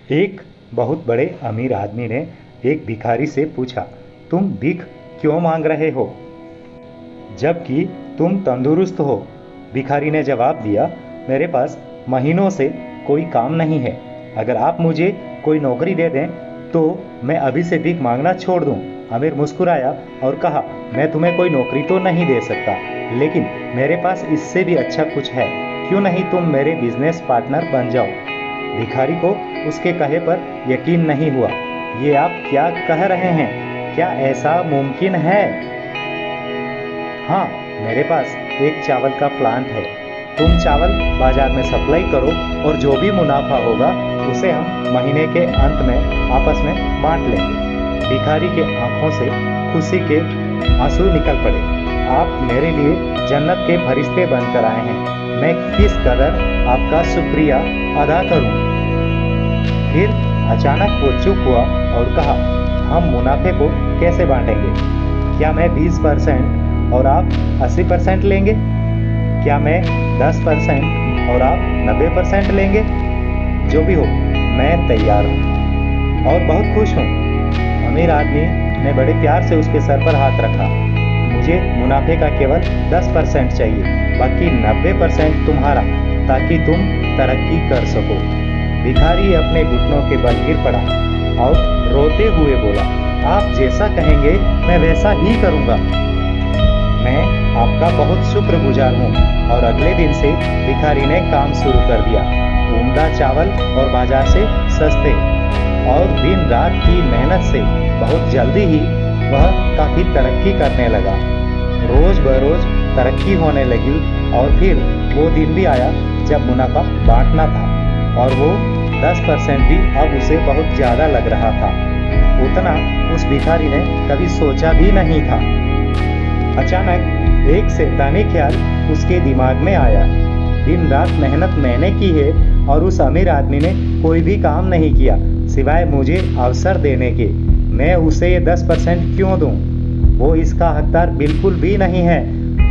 एक बहुत बड़े अमीर आदमी ने एक भिखारी से पूछा, तुम भीख क्यों मांग रहे हो जबकि तुम तंदुरुस्त हो? भिखारी ने जवाब दिया, मेरे पास महीनों से कोई काम नहीं है। अगर आप मुझे कोई नौकरी दे दें तो मैं अभी से भीख मांगना छोड़ दूं। अमीर मुस्कुराया और कहा, मैं तुम्हें कोई नौकरी तो नहीं दे सकता, लेकिन मेरे पास इससे भी अच्छा कुछ है। क्यों नहीं तुम मेरे बिजनेस पार्टनर बन जाओ? भिखारी को उसके कहे पर यकीन नहीं हुआ। ये आप क्या कह रहे हैं? क्या ऐसा मुमकिन है? हाँ, मेरे पास एक चावल का प्लांट है। तुम चावल बाजार में सप्लाई करो और जो भी मुनाफा होगा उसे हम महीने के अंत में आपस में बांट लेंगे। भिखारी के आंखों से खुशी के आंसू निकल पड़े। आप मेरे लिए जन्नत के फरिश्ते बनकर आए हैं। मैं किस कदर आपका शुक्रिया अदा करूं? फिर अचानक वो चुप हुआ और कहा, हम मुनाफे को कैसे बांटेंगे? क्या मैं 20% और आप 80% लेंगे? क्या मैं 10% और आप 90% लेंगे? जो भी हो, मैं तैयार हूँ और बहुत खुश हूँ। अमीर आदमी ने बड़े प्यार से उसके सर पर हाथ रखा। मुझे मुनाफे का केवल 10% चाहिए, बाकी 90% तुम्हारा, ताकि तुम तरक्की कर सको। भिखारी अपने घुटनों के बल गिर पड़ा और रोते हुए बोला, आप जैसा कहेंगे मैं वैसा ही करूँगा। मैं आपका बहुत शुक्रगुजार हूँ। और अगले दिन से भिखारी ने काम शुरू कर दिया। उम्दा चावल और बाजार से सस्ते और दिन रात की मेहनत से बहुत जल्दी ही वह काफ़ी तरक्की करने लगा। रोज बरोज तरक्की होने लगी और फिर वो दिन भी आया जब मुनाफा बांटना था और वो 10% भी अब उसे बहुत ज़्यादा लग रहा था। उतना उस भिखारी ने कभी सोचा भी नहीं था। अचानक एक शैतानी ख्याल उसके दिमाग में आया। दिन रात मेहनत मैंने की है और उस अमीर आदमी ने कोई भी काम नहीं किया सिवाय मुझे अवसर देने के। मैं उसे ये 10% क्यों दूं? वो इसका हकदार बिल्कुल भी नहीं है।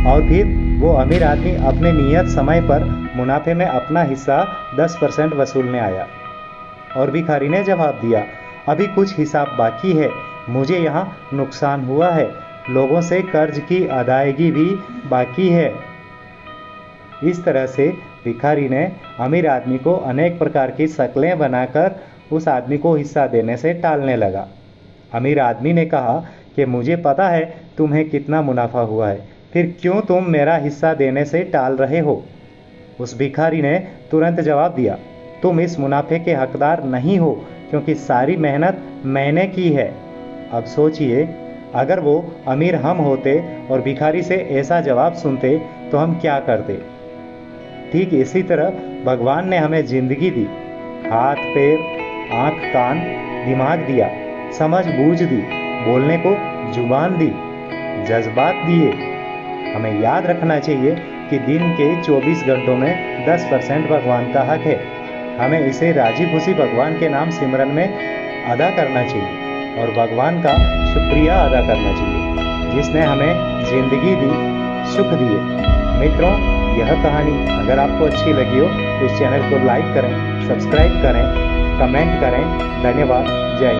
और फिर वो अमीर आदमी अपने नियत समय पर मुनाफे में अपना हिस्सा 10% वसूलने आया। और भिखारी ने जवाब दिया, अभी कुछ हिसाब बाकी है। मुझे यहाँ नुकसान हुआ है। लोगों से कर्ज की अदायगी भी बाकी है। इस तरह से भिखारी ने अमीर आदमी को अनेक प्रकार की शक्लें बनाकर उस आदमी को हिस्सा देने से टालने लगा। अमीर आदमी ने कहा कि मुझे पता है तुम्हें कितना मुनाफा हुआ है, फिर क्यों तुम मेरा हिस्सा देने से टाल रहे हो? उस भिखारी ने तुरंत जवाब दिया, तुम इस मुनाफे के हकदार नहीं हो क्योंकि सारी मेहनत मैंने की है। अब सोचिए, अगर वो अमीर हम होते और भिखारी से ऐसा जवाब सुनते तो हम क्या करते? ठीक इसी तरह भगवान ने हमें जिंदगी दी, हाथ पैर, आँख कान, दिमाग दिया, समझ बूझ दी, बोलने को जुबान दी, जज्बात दिए। हमें याद रखना चाहिए कि दिन के 24 घंटों में 10% भगवान का हक है। हमें इसे राजी खुशी भगवान के नाम सिमरन में अदा करना चाहिए और भगवान का शुक्रिया अदा करना चाहिए जिसने हमें जिंदगी दी, सुख दिए। मित्रों, यह कहानी अगर आपको अच्छी लगी हो तो इस चैनल को लाइक करें, सब्सक्राइब करें, कमेंट करें। धन्यवाद।